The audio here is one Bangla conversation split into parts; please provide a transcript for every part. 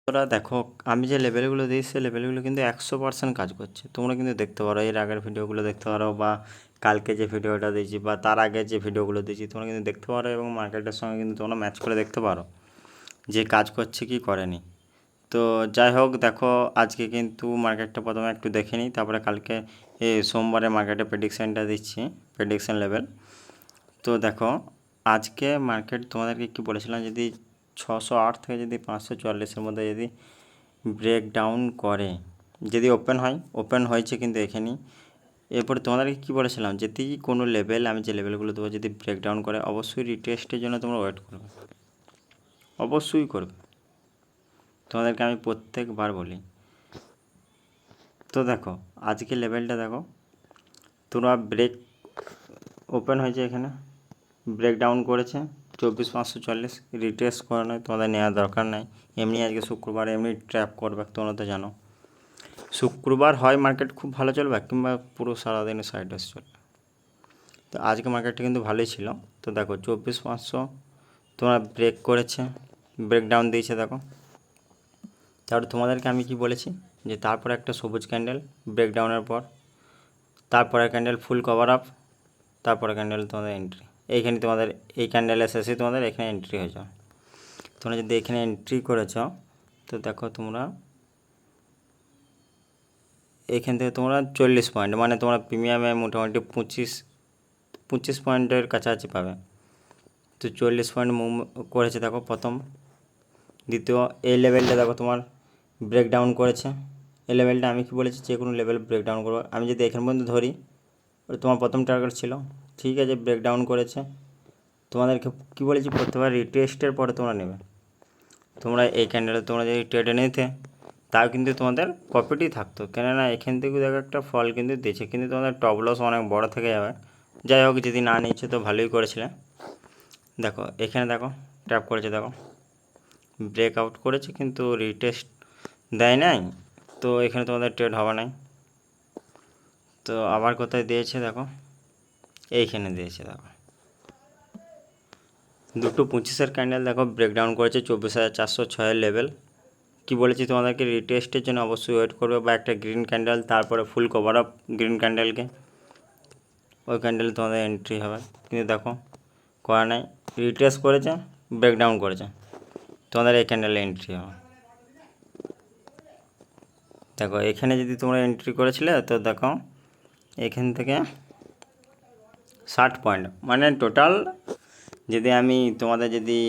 তোরা দেখো, আমি যে লেভেলগুলো দিই সেই লেভেলগুলো কিন্তু 100% কাজ করছে। তোমরা কিন্তু দেখতে পারো, এর আগের ভিডিওগুলো দেখতে পারো, বা কালকে যে ভিডিওটা দিয়েছি বা তার আগে যে ভিডিওগুলো দিয়েছি তোমরা কিন্তু দেখতে পারো, এবং মার্কেটের সঙ্গে কিন্তু তোমরা ম্যাচ করে দেখতে পারো যে কাজ করছে কি করেনি। তো যাই হোক, দেখো আজকে কিন্তু মার্কেটটা প্রথমে একটু দেখে নিই, তারপরে কালকে সোমবারে মার্কেটে প্রেডিকশানটা দিচ্ছি, প্রেডিকশান লেভেল। তো দেখো আজকে মার্কেট তোমাদেরকে কী বলেছিলাম, যদি 608 থেকে যদি 544-এর মধ্যে যদি ব্রেক ডাউন করে, যদি ওপেন হয়, ওপেন হয়েছে কিন্তু এখানেই। এরপরে তোমাদেরকে কী বলেছিলাম, যদি কোনো লেভেল, আমি যে লেভেলগুলো দেবো, যদি ব্রেক ডাউন করে অবশ্যই রিটেস্টের জন্য তোমরা ওয়েট করবে, অবশ্যই করবে। তোমাদেরকে আমি প্রত্যেকবার বলি। তো দেখো আজকে লেভেলটা দেখো, তোমরা ব্রেক ওপেন হয়েছে, এখানে ব্রেক ডাউন করেছে 24,540, রিটেস্ট করা নয়, তোমাদের নেওয়ার দরকার নাই। এমনি আজকে শুক্রবার, এমনি ট্র্যাপ করবে, তোমরা তো জানো শুক্রবার হয় মার্কেট খুব ভালো চলবে, কিংবা পুরো সারাদিনে সাইড ওয়েজ চলবে। তো আজকে মার্কেটটা কিন্তু ভালোই ছিল। তো দেখো 24,500 তোমরা ব্রেক করেছে, ব্রেক ডাউন দিয়েছে দেখো। তারপরে তোমাদেরকে আমি কি বলেছি, যে তারপরে একটা সবুজ ক্যান্ডেল ব্রেক ডাউনের পর, তারপরে ক্যান্ডেল ফুল কভার আপ, তারপরে ক্যান্ডেল তোমাদের এন্ট্রি। এইখানে তোমাদের এই ক্যান্ডেলের শেষে তোমাদের এখানে এন্ট্রি হয়ে যাও। তোমরা যদি এখানে এন্ট্রি করেছ, তো দেখো তোমরা এখান থেকে তোমরা 40 পয়েন্ট, মানে তোমরা প্রিমিয়ামে মোটামুটি 25 পয়েন্টের কাছাকাছি পাবে। তো 40 পয়েন্ট মুভ করেছে দেখো প্রথম। দ্বিতীয়, এই লেভেলটা দেখো তোমার ব্রেক ডাউন করেছে। এই লেভেলটা আমি কি বলেছি, যে কোনো লেভেল ব্রেক ডাউন করবো। আমি যদি এখান পর্যন্ত ধরি, তোমার প্রথম টার্গেট ছিল, ঠিক আছে, ব্রেক ডাউন করেছে। তোমাদেরকে কী বলেছি, প্রত্যেকবার রিটেস্টের পরে তোমরা নেবে। তোমরা এই ক্যান্ডেলে তোমরা যদি ট্রেডে নিতে, তাও কিন্তু তোমাদের প্রফিটই থাকতো, কেননা এখান থেকে দেখো একটা ফল কিন্তু দিয়েছে, কিন্তু তোমাদের টপ লস অনেক বড় থেকে যাবে। যাই হোক, যদি না নিচ্ছে তো ভালোই করেছিলে। দেখো এখানে দেখো ট্র্যাপ করেছে, দেখো ব্রেক আউট করেছে, কিন্তু রিটেস্ট দেয় নাই, তো এখানে তোমাদের ট্রেড হবে নাই। তো আবার কোথায় দিয়েছে দেখো, এইখানে দিয়েছে দেখো 2:25 ক্যান্ডেল দেখো ব্রেকডাউন করেছে 24,406 লেভেল। কি বলেছি তোমাদেরকে, রিটেস্টের জন্য অবশ্যই ওয়েট করবে, বা একটা গ্রিন ক্যান্ডেল, তারপরে ফুল কভার আপ গ্রিন ক্যান্ডেলকে, ওই ক্যান্ডেলে তোমাদের এন্ট্রি হবে। কিন্তু দেখো করা নাই, রিটেস্ট করেছে, ব্রেকডাউন করেছে, তোমাদের এই ক্যান্ডেলে এন্ট্রি হবে। দেখো এখানে যদি তোমরা এন্ট্রি করেছিলে, তো দেখো এখান থেকে 60 পয়েন্ট, মানে টোটাল যদি আমি তোমাদের যদি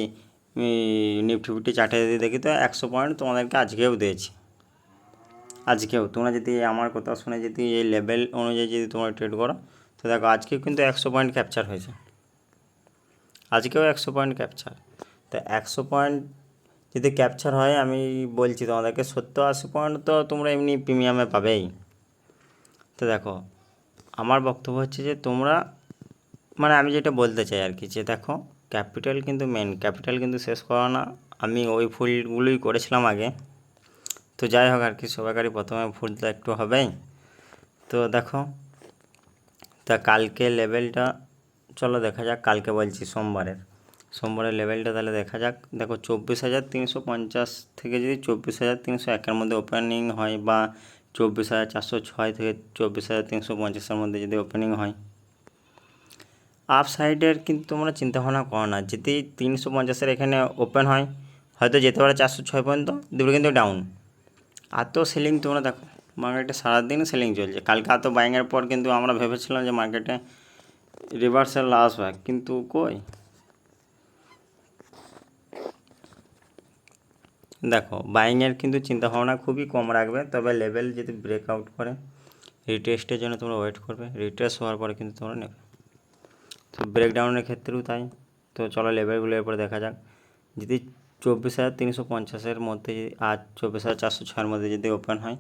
নিফটি ফিফটি চার্টে যদি দেখি, তো 100 পয়েন্ট তোমাদেরকে আজকেও দিয়েছি। আজকেও তোমরা যদি আমার কথা শুনে যদি এই লেভেল অনুযায়ী যদি তোমরা ট্রেড করো, তো দেখো আজকেও কিন্তু 100 পয়েন্ট ক্যাপচার হয়েছে, আজকেও 100 পয়েন্ট ক্যাপচার। তো 100 পয়েন্ট যদি ক্যাপচার হয়, আমি বলছি তোমাদেরকে 70-80 পয়েন্ট তো তোমরা এমনি প্রিমিয়ামে পাবেই। তো দেখো আমার বক্তব্য হচ্ছে যে তোমরা, মানে আমি যেটা বলতে চাই আর কি, যে দেখো ক্যাপিটাল কিন্তু মেন, ক্যাপিটাল কিন্তু শেষ করা না। আমি ওই ফুলগুলোই করেছিলাম আগে। তো যাই হোক আর কি, সবাইকারই প্রথমে ভুল তো একটু হবেই। তো দেখো, তা কালকে লেভেলটা চলো দেখা যাক, কালকে বলছি সোমবারের লেভেলটা তাহলে দেখা যাক। দেখো 24,350 থেকে যদি 24,301-এর মধ্যে ওপেনিং হয়, বা 24,406 থেকে 24,350-এর মধ্যে যদি ওপেনিং হয়, আপ সাইডের কিন্তু তোমরা চিন্তাভাবনা করো না। যদি 350-এর এখানে ওপেন হয়, হয়তো যেতে পারে 406 পর্যন্ত, দুটো কিন্তু ডাউন। আর তো সেলিং তোমরা দেখো, মার্কেটে সারাদিন সেলিং চলছে। কালকে এত বাইংয়ের পর কিন্তু আমরা ভেবেছিলাম যে মার্কেটে রিভার্সাল আসবে, কিন্তু কই, দেখো বাইংয়ের কিন্তু চিন্তাভাবনা খুবই কম রাখবে। তবে লেভেল যদি ব্রেকআউট করে, রিটেস্টের জন্য তোমরা ওয়েট করবে, রিটেস্ট হওয়ার পরে কিন্তু তোমরা নেবে। তো ব্রেকডাউনের ক্ষেত্রেও তাই। তো চলো লেভেলগুলো এরপরে দেখা যাক। যদি 24,350-এর মধ্যে আর 24,406-এর মধ্যে যদি ওপেন হয়,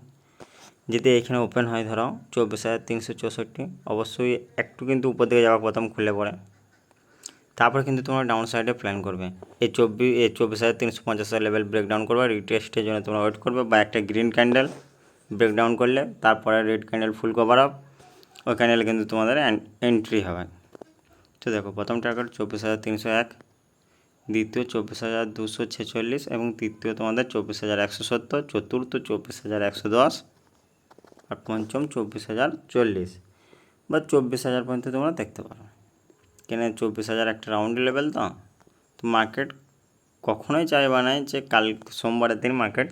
যদি এখানে ওপেন হয় ধরো 24,364, অবশ্যই একটু কিন্তু উপর দিকে যাওয়া প্রথম খুলে পড়ে, তারপর কিন্তু তোমরা ডাউন সাইডে প্ল্যান করবে। এই 24,350 লেভেল ব্রেকডাউন করবে, রিটেস্টের জন্য তোমরা ওয়েট করবে, বা একটা গ্রিন ক্যান্ডেল ব্রেকডাউন করলে তারপরে red candle full cover up, ওই ক্যান্ডেলে কিন্তু তোমাদের এন্ট্রি হবে। তো দেখো প্রথম টার্গেট 24,301, দ্বিতীয় 24,246 এবং তৃতীয় তোমাদের 24,170, চতুর্থ 24,110 আর পঞ্চম 24,040 বা 24,000 পর্যন্ত তোমরা দেখতে পারো। কেন 24,000 একটা রাউন্ড লেভেল, তো মার্কেট কখনোই চাইবা না যে কাল সোমবারের দিন মার্কেট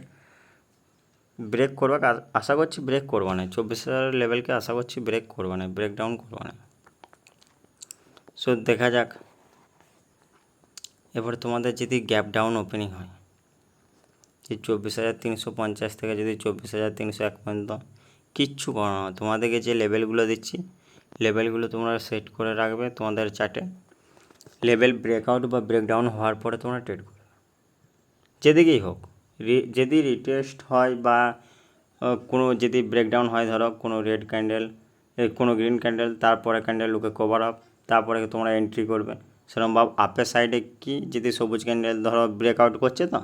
ব্রেক করবে, আশা করছি ব্রেক করবে না। 24,000 লেভেলকে আশা করছি ব্রেক করবে না, ব্রেকডাউন করবে না। সো দেখা যাক। এবারে তোমাদের যদি গ্যাপ ডাউন ওপেনিং হয়, যে 24,350 থেকে যদি 24,301 পর্যন্ত, কিচ্ছু করো না, তোমাদেরকে যে লেভেলগুলো দিচ্ছি লেভেলগুলো তোমরা সেট করে রাখবে তোমাদের চার্টে। লেভেল ব্রেকআউট বা ব্রেকডাউন হওয়ার পরে তোমরা ট্রেড করবে, যেদিকেই হোক। যদি রিটেস্ট হয় বা কোনো যদি ব্রেকডাউন হয়, ধরো কোনো রেড ক্যান্ডেল, কোনো গ্রিন ক্যান্ডেল, তারপরে ক্যান্ডেল লুকে কভার আপ, তারপরে তোমরা এন্ট্রি করবে। সেরকম ভাব আপের সাইডে কি যদি সবুজ ক্যান্ডেল ধরো ব্রেকআউট করছে, তো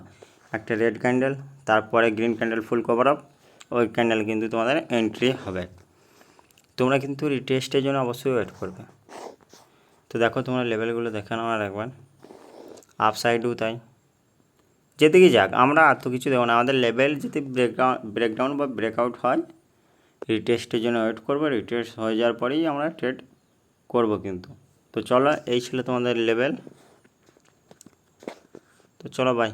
একটা রেড ক্যান্ডেল, তারপরে green candle full cover up, ওই ক্যান্ডেল কিন্তু তোমাদের এন্ট্রি হবে। তোমরা কিন্তু রিটেস্টের জন্য অবশ্যই ওয়েট করবে। তো দেখো তোমরা লেভেলগুলো দেখে নাও আর একবার। আপ সাইডেও তাই, যেদিকে যাক আমরা আর তো কিছু দেবো না। আমাদের লেভেল যদি ব্রেকডাউন বা ব্রেকআউট হয়, রিটেস্টের জন্য ওয়েট করবো। রিটেস্ট হয়ে যাওয়ার পরেই আমরা ট্রেড করব কিন্তু। তো চলো, এই ছিল তোমাদের লেভেল। তো চলো বাই।